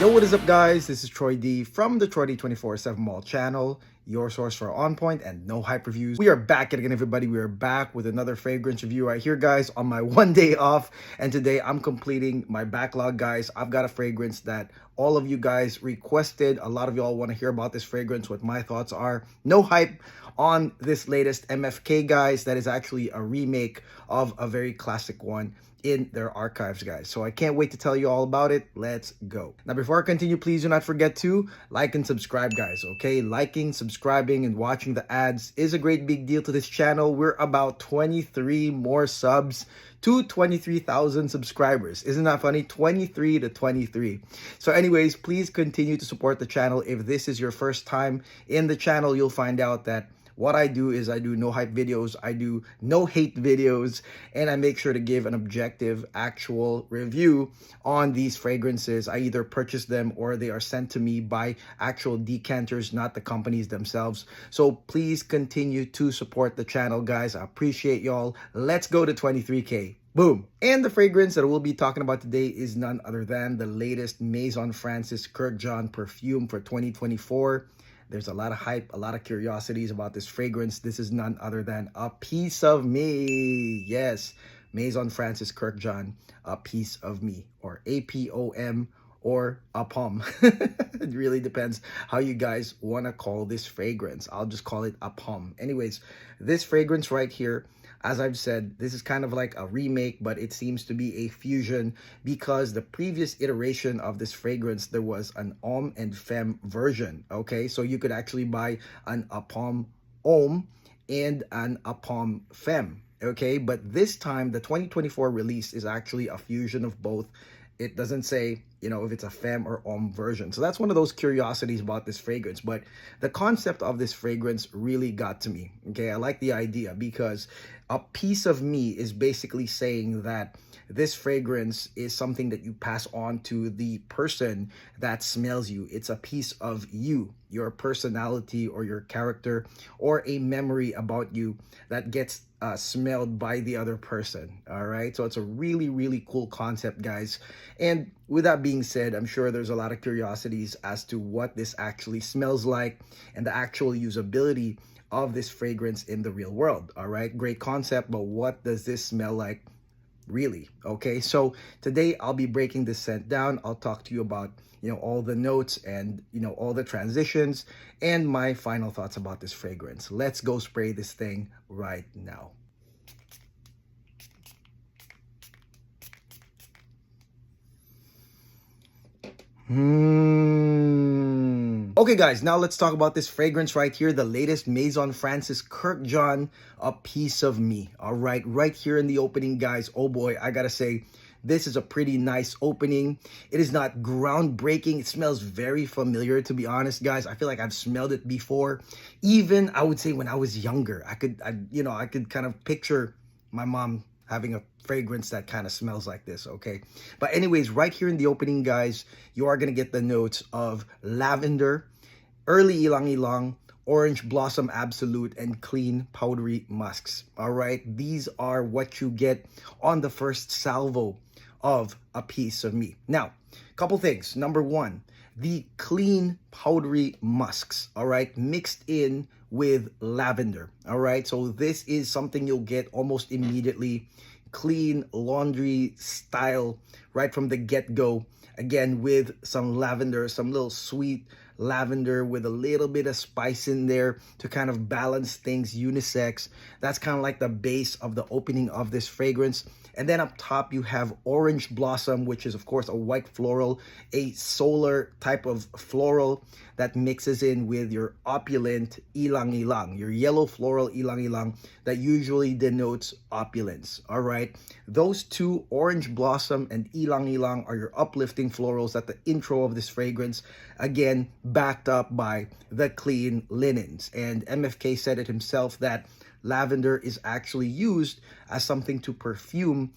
Yo, what is up, guys? This is Troy D from the Troy D 24/7 Mall channel, your source for on point and no hype reviews. We are back again, everybody. We are back with another fragrance review right here, guys, on my 1 day off. And today I'm completing my backlog, guys. I've got a fragrance that all of you guys requested. A lot of y'all want to hear about this fragrance, what my thoughts are. No hype on this latest MFK, guys. That is actually a remake of a very classic one in their archives, guys. So I can't wait to tell you all about it. Let's go. Now, before I continue, please do not forget to like and subscribe, guys, okay? Liking, subscribing, and watching the ads is a great big deal to this channel. We're about 23 more subs to 23,000 subscribers. Isn't that funny? 23 to 23. So anyways, please continue to support the channel. If this is your first time in the channel, you'll find out that what I do is I do no hype videos, I do no hate videos, and I make sure to give an objective, actual review on these fragrances. I either purchase them or they are sent to me by actual decanters, not the companies themselves. So please continue to support the channel, guys. I appreciate y'all. Let's go to 23K. Boom. And the fragrance that we'll be talking about today is none other than the latest Maison Francis Kurkdjian perfume for 2024. There's a lot of hype, a lot of curiosities about this fragrance. This is none other than A Piece of Me. Yes, Maison Francis Kurkdjian, A Piece of Me, or APOM, or Apom. It really depends how you guys want to call this fragrance. I'll just call it Apom. Anyways, this fragrance right here, as I've said, this is kind of like a remake, but it seems to be a fusion because the previous iteration of this fragrance, there was an homme and femme version, okay? So you could actually buy an Apom homme and an Apom femme, okay? But this time, the 2024 release is actually a fusion of both. It doesn't say, you know, if it's a femme or homme version. So that's one of those curiosities about this fragrance. But the concept of this fragrance really got to me. Okay, I like the idea because A Piece of Me is basically saying that this fragrance is something that you pass on to the person that smells you. It's a piece of you, your personality or your character, or a memory about you that gets smelled by the other person. All right, so it's a really, really cool concept, guys. And with that being said, I'm sure there's a lot of curiosities as to what this actually smells like and the actual usability of this fragrance in the real world. All right, great concept, but what does this smell like really? Okay, so today I'll be breaking this scent down. I'll talk to you about, you know, all the notes and, you know, all the transitions and my final thoughts about this fragrance. Let's go spray this thing right now. Okay, guys, now let's talk about this fragrance right here, the latest Maison Francis Kurkdjian, A Piece of Me. All right here in the opening, guys. Oh boy, I gotta say, this is a pretty nice opening. It is not groundbreaking. It smells very familiar, to be honest, guys. I feel like I've smelled it before. Even, I would say, when I was younger, I could kind of picture my mom having a fragrance that kind of smells like this, okay? But anyways, right here in the opening, guys, you are gonna get the notes of lavender, early ilang ilang, orange blossom absolute, and clean powdery musks. All right, these are what you get on the first salvo of A Piece of Me. Now, couple things. Number one, the clean powdery musks, all right, mixed in with lavender. All right, so this is something you'll get almost immediately, clean laundry style right from the get-go. Again, with some lavender, some little sweet lavender with a little bit of spice in there to kind of balance things, unisex. That's kind of like the base of the opening of this fragrance. And then up top, you have orange blossom, which is, of course, a white floral, a solar type of floral that mixes in with your opulent ilang ilang, your yellow floral ilang ilang that usually denotes opulence. All right, those two, orange blossom and ilang ilang, are your uplifting florals at the intro of this fragrance, again backed up by the clean linens. And MFK said it himself that lavender is actually used as something to perfume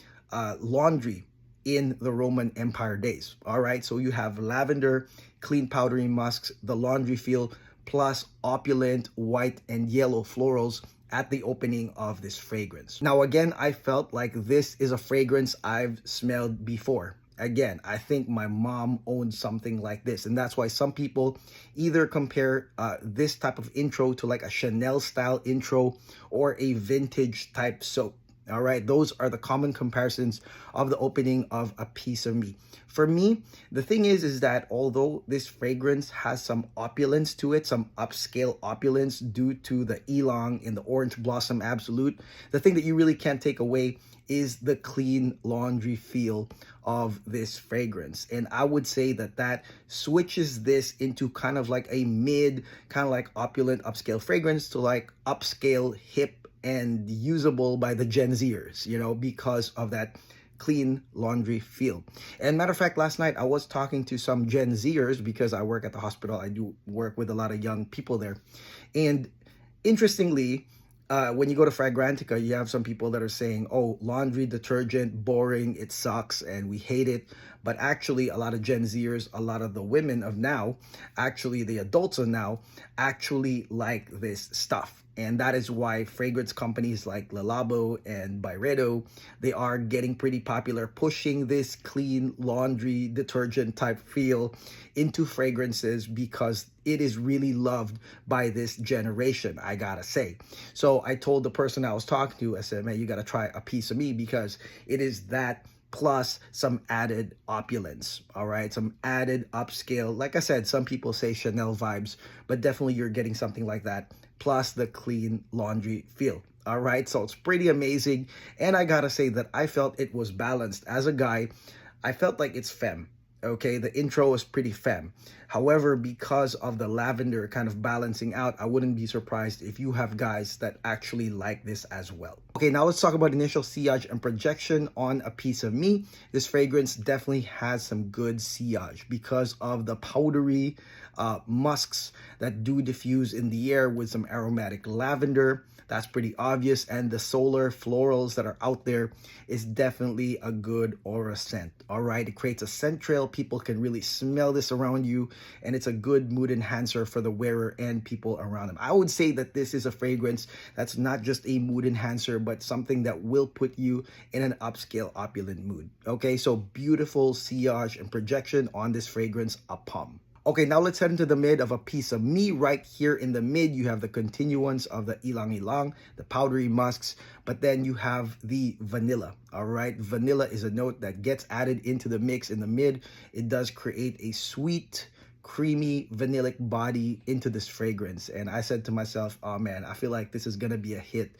laundry in the Roman Empire days. All right, so you have lavender, clean powdery musks, the laundry feel, plus opulent white and yellow florals at the opening of this fragrance. Now, again, I felt like this is a fragrance I've smelled before. Again, I think my mom owned something like this. And that's why some people either compare this type of intro to like a Chanel style intro or a vintage type soap. All right, those are the common comparisons of the opening of A Piece of Me. For me, the thing is that although this fragrance has some opulence to it, some upscale opulence due to the ylang in the Orange Blossom Absolute, the thing that you really can't take away is the clean laundry feel of this fragrance. And I would say that that switches this into kind of like a mid, kind of like opulent upscale fragrance to like upscale, hip, and usable by the Gen Zers, you know, because of that clean laundry feel. And matter of fact, last night I was talking to some Gen Zers because I work at the hospital. I do work with a lot of young people there. And interestingly, when you go to Fragrantica, you have some people that are saying, oh, laundry detergent, boring, it sucks, and we hate it. But actually, a lot of Gen Zers, a lot of the women of now, actually the adults of now, actually like this stuff. And that is why fragrance companies like Le Labo and Byredo, they are getting pretty popular, pushing this clean laundry detergent type feel into fragrances because it is really loved by this generation, I gotta say. So I told the person I was talking to, I said, man, you gotta try A Piece of Me because it is that plus some added opulence, all right? Some added upscale. Like I said, some people say Chanel vibes, but definitely you're getting something like that, plus the clean laundry feel. All right, so it's pretty amazing. And I gotta say that I felt it was balanced. As a guy, I felt like it's femme. Okay, the intro was pretty femme. However, because of the lavender kind of balancing out, I wouldn't be surprised if you have guys that actually like this as well. Okay, now let's talk about initial sillage and projection on A Piece of Me. This fragrance definitely has some good sillage because of the powdery musks that do diffuse in the air with some aromatic lavender. That's pretty obvious. And the solar florals that are out there is definitely a good aura scent. All right, it creates a scent trail. People can really smell this around you, and it's a good mood enhancer for the wearer and people around them. I would say that this is a fragrance that's not just a mood enhancer, but something that will put you in an upscale, opulent mood. Okay, so beautiful sillage and projection on this fragrance, Apom. Okay, now let's head into the mid of A Piece of Me. Right here in the mid, you have the continuance of the ylang ylang, the powdery musks, but then you have the vanilla, all right? Vanilla is a note that gets added into the mix in the mid. It does create a sweet, creamy, vanillic body into this fragrance. And I said to myself, oh man, I feel like this is gonna be a hit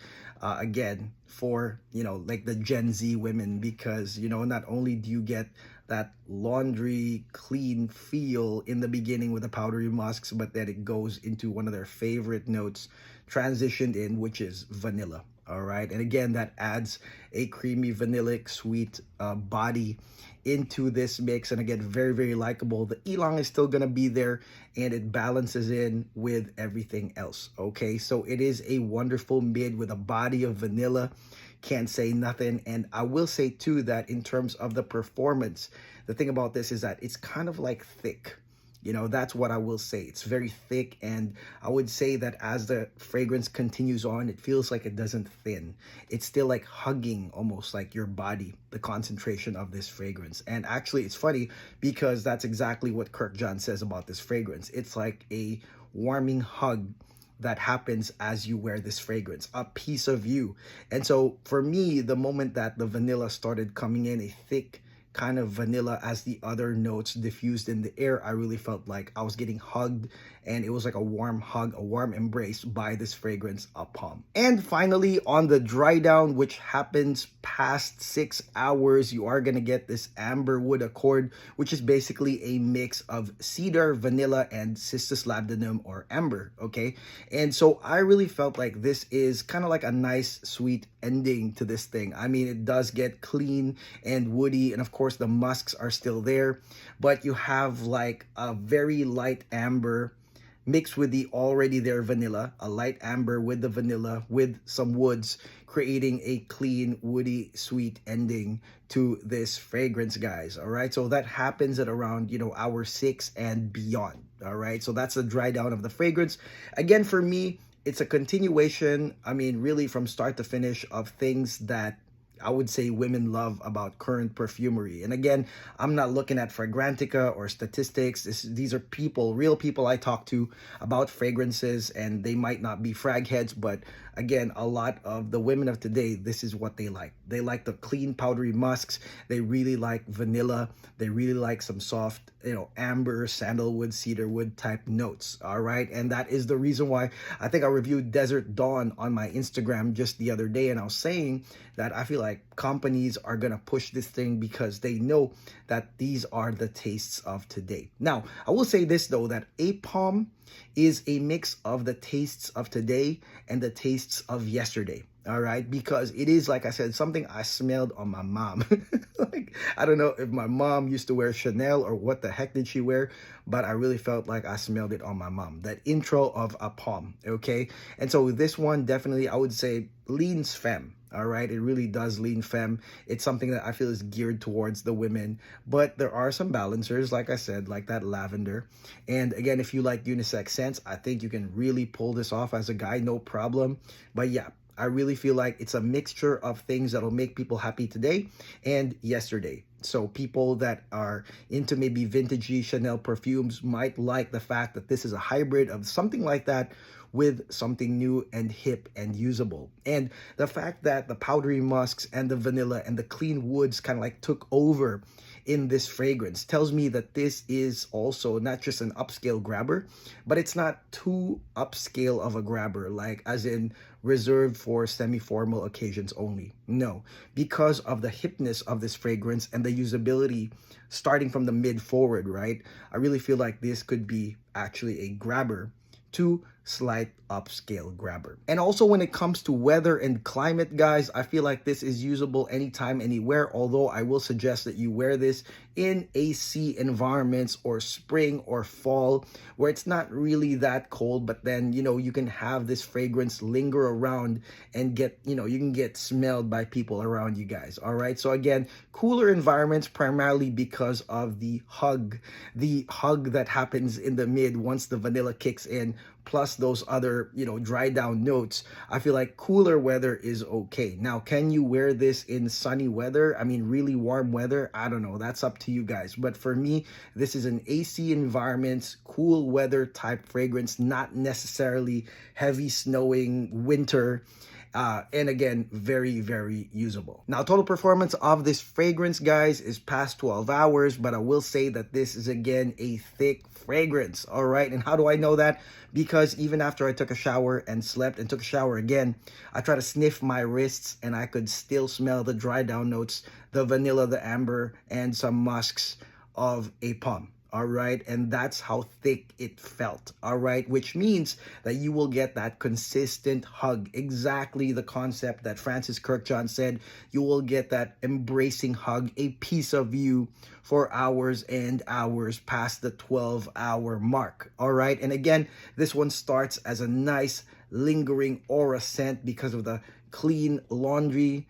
again for, you know, like the Gen Z women, because, you know, not only do you get that laundry clean feel in the beginning with the powdery musks, but then it goes into one of their favorite notes transitioned in, which is vanilla. All right, and again, that adds a creamy vanillic sweet body into this mix, and again, very, very likable. The ylang is still gonna be there, and it balances in with everything else. Okay, so it is a wonderful mid with a body of vanilla. Can't say nothing. And I will say too that in terms of the performance, the thing about this is that it's kind of like thick. You know, that's what I will say. It's very thick, and I would say that as the fragrance continues on, it feels like it doesn't thin. It's still like hugging almost like your body, the concentration of this fragrance. And actually, it's funny because that's exactly what Kurkdjian says about this fragrance. It's like a warming hug that happens as you wear this fragrance, a piece of you. And so for me, the moment that the vanilla started coming in, a thick kind of vanilla as the other notes diffused in the air, I really felt like I was getting hugged, and it was like a warm hug, a warm embrace by this fragrance, Apom. And finally, on the dry down, which happens past 6 hours, you are gonna get this amber wood accord, which is basically a mix of cedar, vanilla, and cistus labdanum or amber, okay? And so I really felt like this is kind of like a nice, sweet ending to this thing. I mean, it does get clean and woody, and of course the musks are still there, but you have like a very light amber mixed with the already there vanilla, a light amber with the vanilla with some woods, creating a clean, woody, sweet ending to this fragrance, guys. All right, so that happens at around, you know, hour 6 and beyond. All right, so that's the dry down of the fragrance. Again, for me, it's a continuation, I mean, really from start to finish of things that I would say women love about current perfumery. And again, I'm not looking at Fragrantica or statistics. These are people, real people I talk to about fragrances, and they might not be frag heads, but again, a lot of the women of today, this is what they like. They like the clean, powdery musks. They really like vanilla. They really like some soft, amber, sandalwood, cedarwood type notes. All right. And that is the reason why I think I reviewed Desert Dawn on my Instagram just the other day. And I was saying that I feel like companies are going to push this thing because they know that these are the tastes of today. Now, I will say this though, that Apom is a mix of the tastes of today and the tastes of yesterday. All right, because it is, like I said, something I smelled on my mom. Like, I don't know if my mom used to wear Chanel or what the heck did she wear, but I really felt like I smelled it on my mom. That intro of Apom, okay? And so this one definitely, I would say, leans femme. All right, it really does lean femme. It's something that I feel is geared towards the women, but there are some balancers, like I said, like that lavender. And again, if you like unisex scents, I think you can really pull this off as a guy, no problem. But yeah, I really feel like it's a mixture of things that'll make people happy today and yesterday. So people that are into maybe vintagey Chanel perfumes might like the fact that this is a hybrid of something like that with something new and hip and usable. And the fact that the powdery musks and the vanilla and the clean woods kind of like took over in this fragrance tells me that this is also not just an upscale grabber, but it's not too upscale of a grabber, like as in reserved for semi-formal occasions only. No, because of the hipness of this fragrance and the usability starting from the mid forward, right? I really feel like this could be actually a grabber to slight upscale grabber. And also when it comes to weather and climate, guys, I feel like this is usable anytime, anywhere, although I will suggest that you wear this in AC environments or spring or fall where it's not really that cold, but then, you can have this fragrance linger around and get, you can get smelled by people around you guys. All right. So again, cooler environments primarily because of the hug that happens in the mid once the vanilla kicks in, plus those other, dry down notes. I feel like cooler weather is okay. Now, can you wear this in sunny weather? I mean, really warm weather? I don't know. That's up to you guys. But for me, this is an AC environment, cool weather type fragrance, not necessarily heavy snowing winter. And again, very, very usable. Now, total performance of this fragrance, guys, is past 12 hours, but I will say that this is, again, a thick fragrance. All right. And how do I know that? Because even after I took a shower and slept and took a shower again, I try to sniff my wrists and I could still smell the dry down notes, the vanilla, the amber, and some musks of Apom. All right, and that's how thick it felt. All right, which means that you will get that consistent hug, exactly the concept that Francis Kurkdjian said. You will get that embracing hug, a piece of you for hours and hours past the 12-hour mark. All right, and again, this one starts as a nice lingering aura scent because of the clean laundry,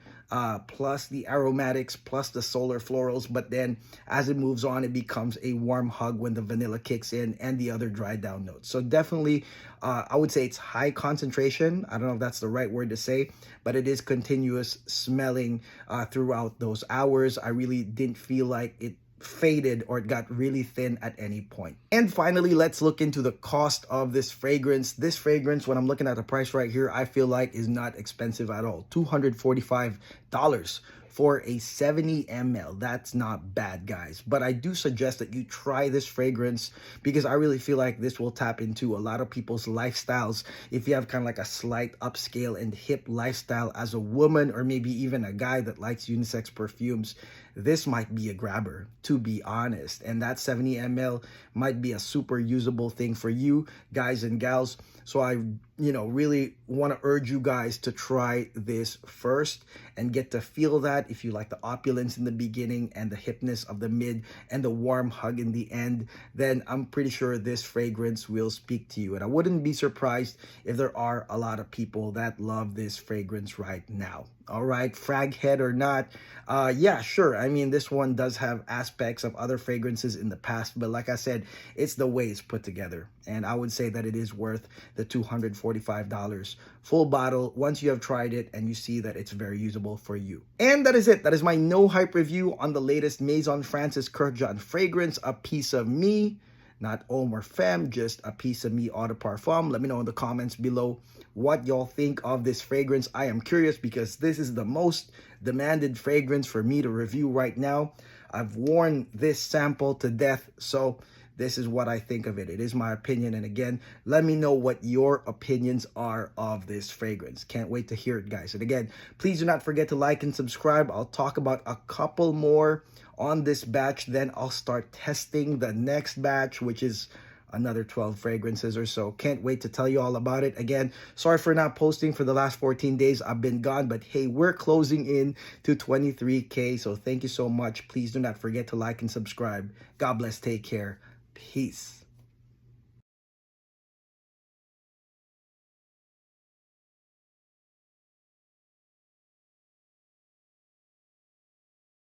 plus the aromatics, plus the solar florals. But then as it moves on, it becomes a warm hug when the vanilla kicks in and the other dry down notes. So definitely, I would say it's high concentration. I don't know if that's the right word to say, but it is continuous smelling throughout those hours. I really didn't feel like it faded or it got really thin at any point. And finally, let's look into the cost of this fragrance. This fragrance, when I'm looking at the price right here, I feel like is not expensive at all. $245 for a 70 ml. That's not bad, guys. But I do suggest that you try this fragrance because I really feel like this will tap into a lot of people's lifestyles. If you have kind of like a slight upscale and hip lifestyle as a woman, or maybe even a guy that likes unisex perfumes, this might be a grabber, to be honest. And that 70 ml might be a super usable thing for you, guys and gals. So I, really want to urge you guys to try this first and get to feel that. If you like the opulence in the beginning and the hipness of the mid and the warm hug in the end, then I'm pretty sure this fragrance will speak to you. And I wouldn't be surprised if there are a lot of people that love this fragrance right now. all right, frag head or not. Yeah, sure. I mean, this one does have aspects of other fragrances in the past, but like I said, it's the way it's put together. And I would say that it is worth the $245 full bottle once you have tried it and you see that it's very usable for you. And that is it. That is my no hype review on the latest Maison Francis Kurkdjian fragrance, A Piece of Me. Not homme or femme, just A Piece of Me eau de parfum. Let me know in the comments below what y'all think of this fragrance. I am curious because this is the most demanded fragrance for me to review right now. I've worn this sample to death, so this is what I think of it. It is my opinion, and again, let me know what your opinions are of this fragrance. Can't wait to hear it, guys. And again, please do not forget to like and subscribe. I'll talk about a couple more on this batch, then I'll start testing the next batch, which is another 12 fragrances or so. Can't wait to tell you all about it. Again, sorry for not posting for the last 14 days. I've been gone, but hey, we're closing in to 23K, so thank you so much. Please do not forget to like and subscribe. God bless. Take care. Peace.